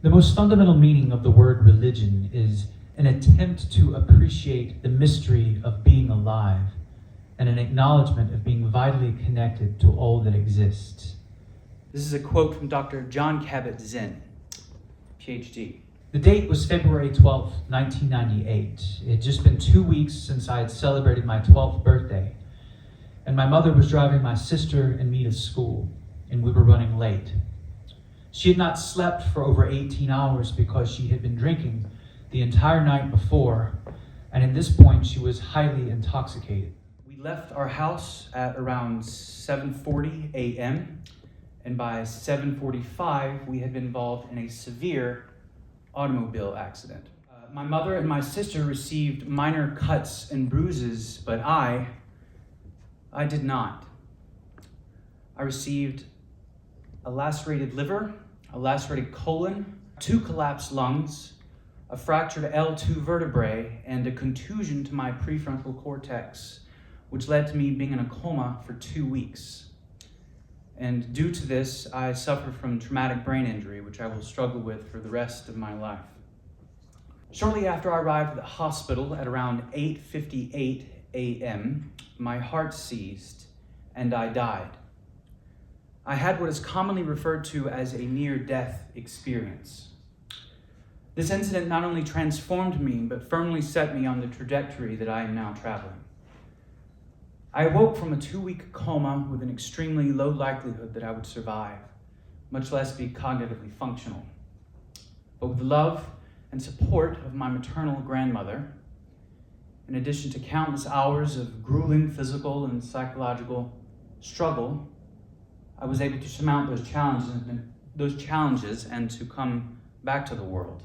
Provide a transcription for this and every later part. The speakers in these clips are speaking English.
The most fundamental meaning of the word religion is an attempt to appreciate the mystery of being alive and an acknowledgement of being vitally connected to all that exists. This is a quote from Dr. John Kabat-Zinn, PhD. The date was February 12th, 1998. It had just been 2 weeks since I had celebrated my 12th birthday, and my mother was driving my sister and me to school, and we were running late. She had not slept for over 18 hours because she had been drinking the entire night before, and at this point she was highly intoxicated. We left our house at around 7:40 a.m., and by 7:45 we had been involved in a severe automobile accident. My mother and my sister received minor cuts and bruises, but I did not. I received a lacerated liver, a lacerated colon, 2 collapsed lungs, a fractured L2 vertebrae, and a contusion to my prefrontal cortex, which led to me being in a coma for 2 weeks. And due to this, I suffer from traumatic brain injury, which I will struggle with for the rest of my life. Shortly after I arrived at the hospital at around 8:58 a.m., my heart seized and I died. I had what is commonly referred to as a near-death experience. This incident not only transformed me, but firmly set me on the trajectory that I am now traveling. I awoke from a 2-week coma with an extremely low likelihood that I would survive, much less be cognitively functional. But with the love and support of my maternal grandmother, in addition to countless hours of grueling physical and psychological struggle, I was able to surmount those challenges and to come back to the world.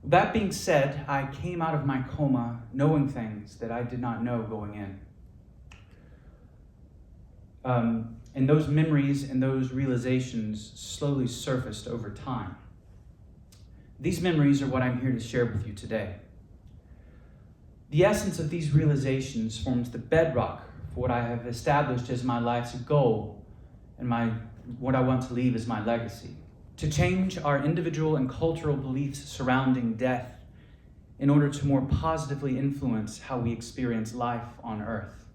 That being said, I came out of my coma knowing things that I did not know going in. And those memories and those realizations slowly surfaced over time. These memories are what I'm here to share with you today. The essence of these realizations forms the bedrock for what I have established as my life's goal and what I want to leave as my legacy. To change our individual and cultural beliefs surrounding death in order to more positively influence how we experience life on earth.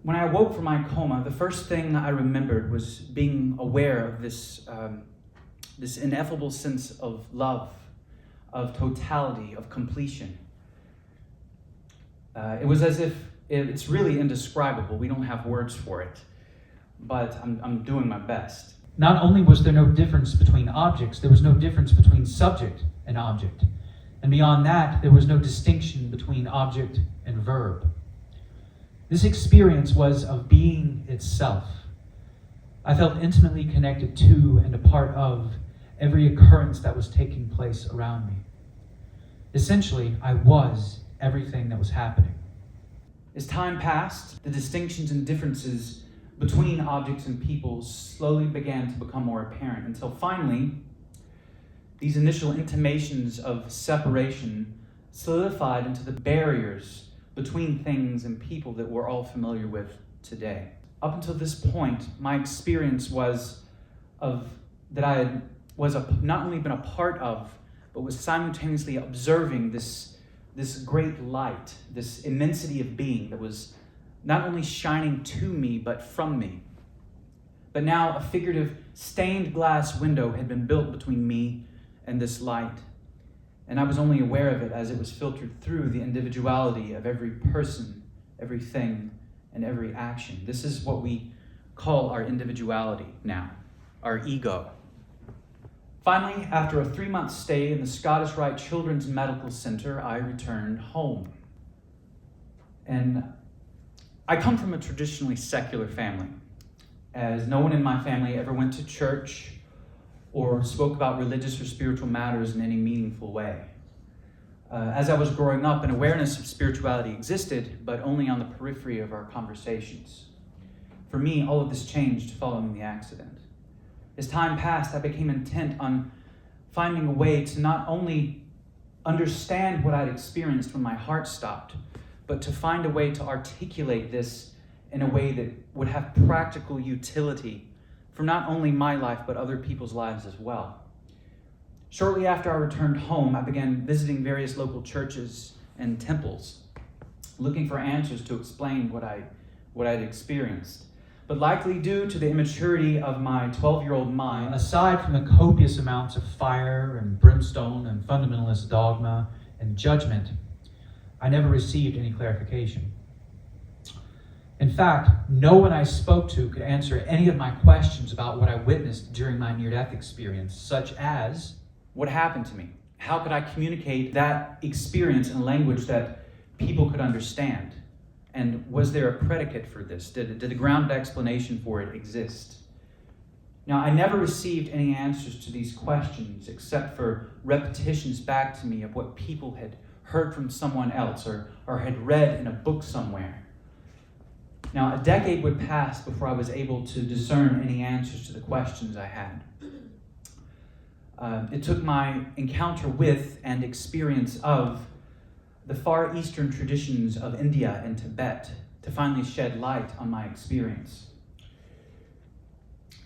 When I awoke from my coma, the first thing I remembered was being aware of this ineffable sense of love, of totality, of completion. It was as if it's really indescribable. We don't have words for it, but I'm doing my best. Not only was there no difference between objects, there was no difference between subject and object. And beyond that, there was no distinction between object and verb. This experience was of being itself. I felt intimately connected to and a part of every occurrence that was taking place around me. Essentially, I was everything that was happening. As time passed, the distinctions and differences between objects and people slowly began to become more apparent until finally, these initial intimations of separation solidified into the barriers between things and people that we're all familiar with today. Up until this point, my experience was that I was not only been a part of, but was simultaneously observing this great light, this immensity of being that was not only shining to me, but from me. But now a figurative stained glass window had been built between me and this light. And I was only aware of it as it was filtered through the individuality of every person, everything, and every action. This is what we call our individuality now, our ego. Finally, after a 3-month stay in the Scottish Rite Children's Medical Center, I returned home. And I come from a traditionally secular family, as no one in my family ever went to church or spoke about religious or spiritual matters in any meaningful way. As I was growing up, an awareness of spirituality existed, but only on the periphery of our conversations. For me, all of this changed following the accident. As time passed, I became intent on finding a way to not only understand what I'd experienced when my heart stopped, but to find a way to articulate this in a way that would have practical utility for not only my life, but other people's lives as well. Shortly after I returned home, I began visiting various local churches and temples, looking for answers to explain what I'd experienced. But likely due to the immaturity of my 12-year-old mind, aside from the copious amounts of fire and brimstone and fundamentalist dogma and judgment, I never received any clarification. In fact, no one I spoke to could answer any of my questions about what I witnessed during my near-death experience, such as, what happened to me? How could I communicate that experience in language that people could understand? And was there a predicate for this? Did a grounded explanation for it exist? Now, I never received any answers to these questions except for repetitions back to me of what people had heard from someone else or had read in a book somewhere. Now, a decade would pass before I was able to discern any answers to the questions I had. It took my encounter with and experience of the Far Eastern traditions of India and Tibet to finally shed light on my experience.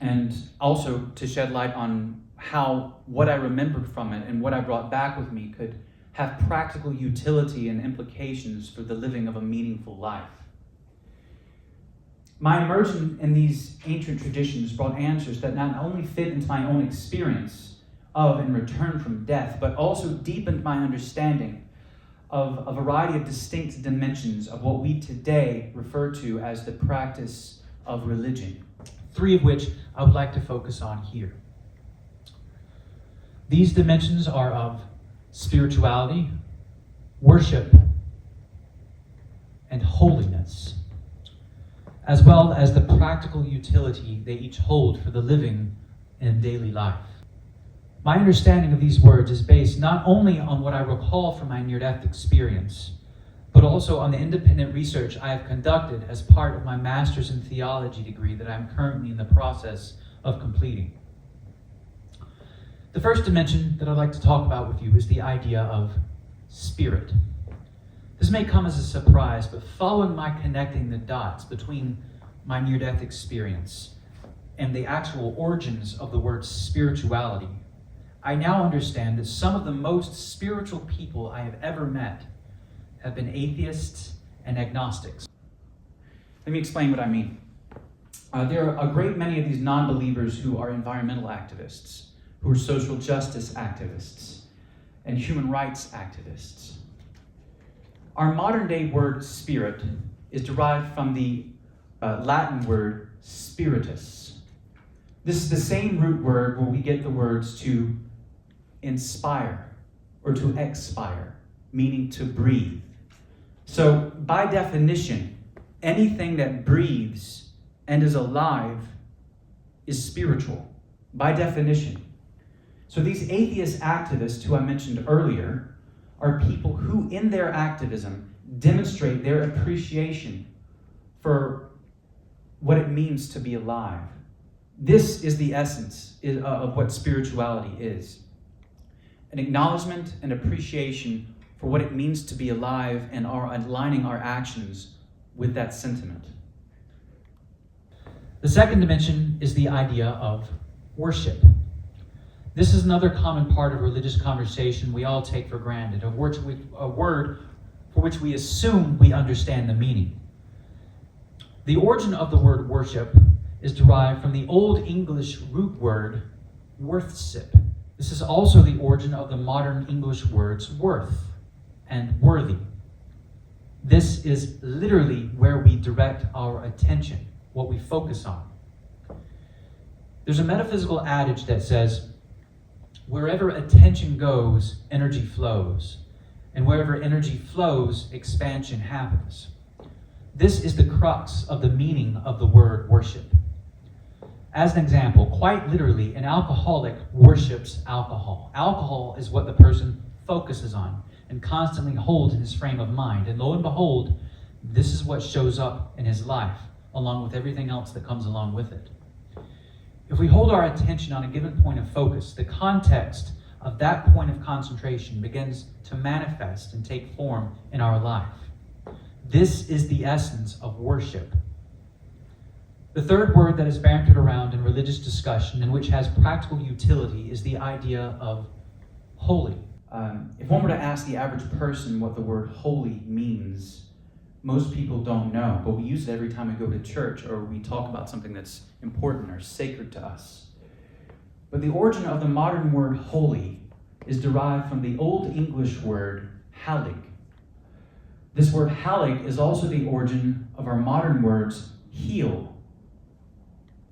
And also to shed light on how what I remembered from it and what I brought back with me could have practical utility and implications for the living of a meaningful life. My immersion in these ancient traditions brought answers that not only fit into my own experience of and return from death, but also deepened my understanding of a variety of distinct dimensions of what we today refer to as the practice of religion. 3 of which I would like to focus on here. These dimensions are of spirituality, worship, and holiness, as well as the practical utility they each hold for the living in daily life. My understanding of these words is based not only on what I recall from my near-death experience, but also on the independent research I have conducted as part of my master's in theology degree that I'm currently in the process of completing. The first dimension that I'd like to talk about with you is the idea of spirit. This may come as a surprise, but following my connecting the dots between my near-death experience and the actual origins of the word spirituality, I now understand that some of the most spiritual people I have ever met have been atheists and agnostics. Let me explain what I mean. There are a great many of these non-believers who are environmental activists, who are social justice activists, and human rights activists. Our modern-day word spirit is derived from the Latin word spiritus. This is the same root word where we get the words to inspire or to expire, meaning to breathe. So, by definition, anything that breathes and is alive is spiritual, by definition. So these atheist activists who I mentioned earlier are people who, in their activism, demonstrate their appreciation for what it means to be alive. This is the essence of what spirituality is. An acknowledgement and appreciation for what it means to be alive and are aligning our actions with that sentiment. The second dimension is the idea of worship. This is another common part of religious conversation we all take for granted, a word for which we assume we understand the meaning. The origin of the word worship is derived from the Old English root word worthship. This is also the origin of the modern English words worth and worthy. This is literally where we direct our attention, what we focus on. There's a metaphysical adage that says, wherever attention goes, energy flows. And wherever energy flows, expansion happens. This is the crux of the meaning of the word worship. As an example, quite literally, an alcoholic worships alcohol. Alcohol is what the person focuses on and constantly holds in his frame of mind. And lo and behold, this is what shows up in his life, along with everything else that comes along with it. If we hold our attention on a given point of focus, the context of that point of concentration begins to manifest and take form in our life. This is the essence of worship. The third word that is bantered around in religious discussion and which has practical utility is the idea of holy. If one were to ask the average person what the word holy means, most people don't know, but we use it every time we go to church or we talk about something that's important or sacred to us. But the origin of the modern word holy is derived from the Old English word halig. This word halig is also the origin of our modern words heal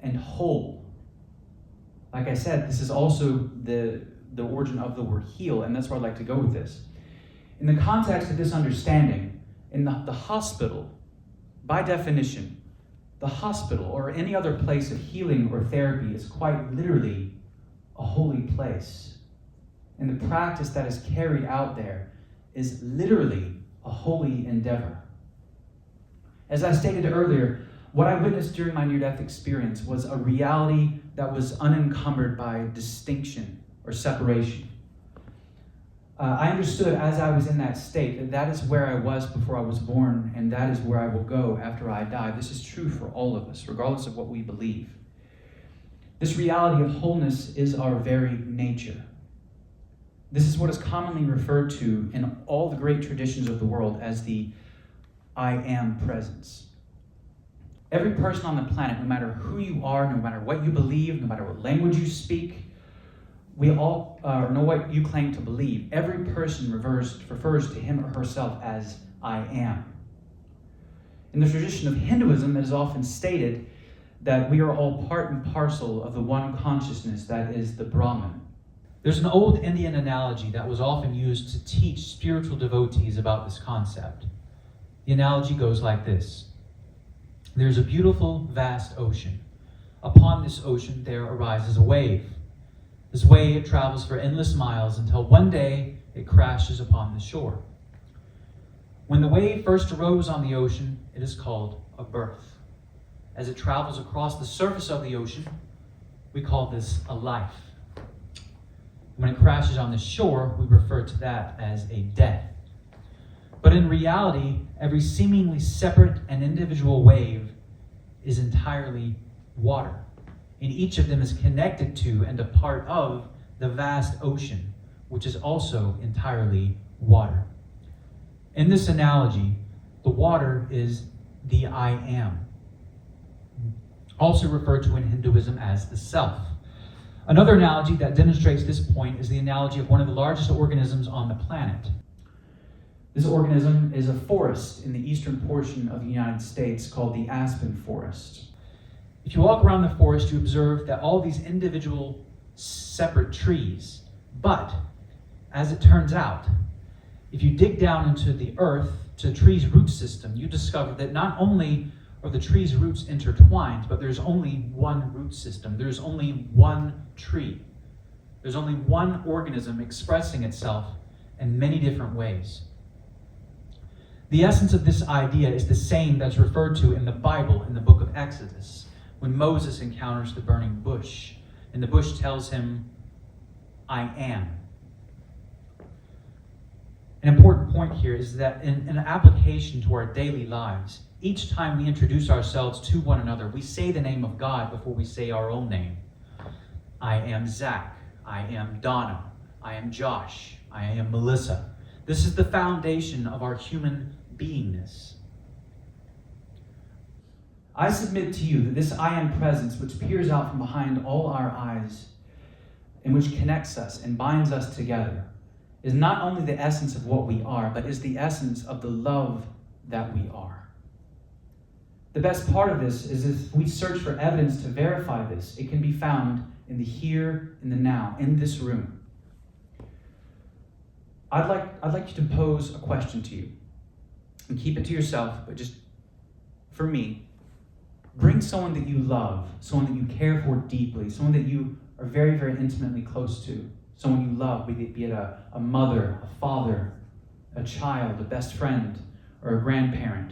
and whole. Like I said, this is also the origin of the word heal, and that's where I'd like to go with this. In the context of this understanding, in the hospital, by definition, the hospital or any other place of healing or therapy is quite literally a holy place. And the practice that is carried out there is literally a holy endeavor. As I stated earlier, what I witnessed during my near-death experience was a reality that was unencumbered by distinction or separation. I understood as I was in that state that that is where I was before I was born, and that is where I will go after I die. This is true for all of us, regardless of what we believe. This reality of wholeness is our very nature. This is what is commonly referred to in all the great traditions of the world as the I am presence. Every person on the planet, no matter who you are, no matter what you believe, no matter what language you speak, we all know what you claim to believe. Every person refers to him or herself as I am. In the tradition of Hinduism, it is often stated that we are all part and parcel of the one consciousness that is the Brahman. There's an old Indian analogy that was often used to teach spiritual devotees about this concept. The analogy goes like this. There's a beautiful, vast ocean. Upon this ocean, there arises a wave. This wave travels for endless miles until one day it crashes upon the shore. When the wave first arose on the ocean, it is called a birth. As it travels across the surface of the ocean, we call this a life. When it crashes on the shore, we refer to that as a death. But in reality, every seemingly separate and individual wave is entirely water. And each of them is connected to and a part of the vast ocean, which is also entirely water. In this analogy, the water is the I am, also referred to in Hinduism as the self. Another analogy that demonstrates this point is the analogy of one of the largest organisms on the planet. This organism is a forest in the eastern portion of the United States called the aspen forest. If you walk around the forest, you observe that all these individual separate trees, but as it turns out, if you dig down into the earth, to the tree's root system, you discover that not only are the tree's roots intertwined, but there's only one root system. There's only one tree. There's only one organism expressing itself in many different ways. The essence of this idea is the same that's referred to in the Bible in the book of Exodus, when Moses encounters the burning bush, and the bush tells him, I am. An important point here is that in an application to our daily lives, each time we introduce ourselves to one another, we say the name of God before we say our own name. I am Zach. I am Donna. I am Josh. I am Melissa. This is the foundation of our human beingness. I submit to you that this I am presence, which peers out from behind all our eyes, and which connects us and binds us together, is not only the essence of what we are, but is the essence of the love that we are. The best part of this is if we search for evidence to verify this, it can be found in the here and the now, in this room. I'd like you to pose a question to you. And keep it to yourself, but just, for me, bring someone that you love, someone that you care for deeply, someone that you are very, very intimately close to, someone you love, be it a mother, a father, a child, a best friend, or a grandparent.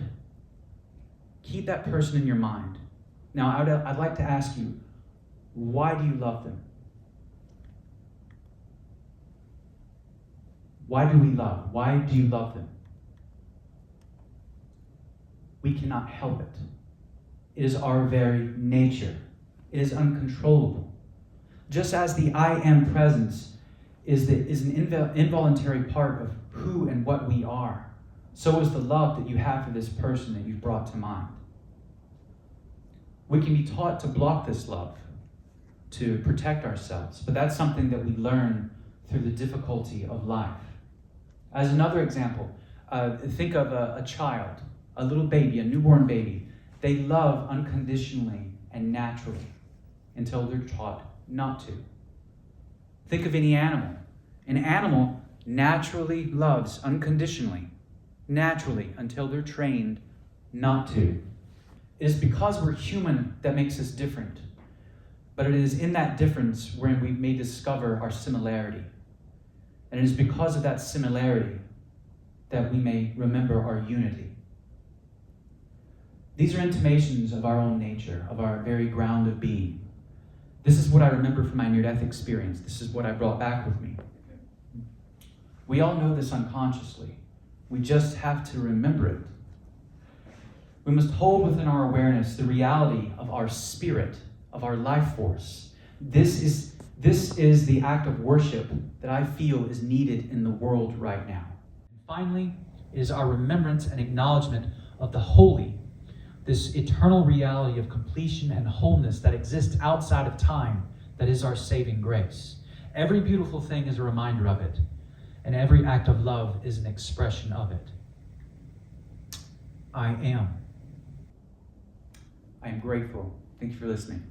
Keep that person in your mind. Now, I'd like to ask you, why do you love them? Why do we love? Why do you love them? We cannot help it. It is our very nature. It is uncontrollable. Just as the I am presence is an involuntary part of who and what we are. So is the love that you have for this person that you've brought to mind. We can be taught to block this love, to protect ourselves, but that's something that we learn through the difficulty of life. As another example, think of a child, a little baby, a newborn baby. They love unconditionally and naturally until they're taught not to. Think of any animal. An animal naturally loves unconditionally, naturally, until they're trained not to. It is because we're human that makes us different. But it is in that difference wherein we may discover our similarity. And it is because of that similarity that we may remember our unity. These are intimations of our own nature, of our very ground of being. This is what I remember from my near-death experience. This is what I brought back with me. We all know this unconsciously. We just have to remember it. We must hold within our awareness the reality of our spirit, of our life force. This is the act of worship that I feel is needed in the world right now. Finally, it is our remembrance and acknowledgement of the holy, this eternal reality of completion and wholeness that exists outside of time, that is our saving grace. Every beautiful thing is a reminder of it, and every act of love is an expression of it. I am. I am grateful. Thank you for listening.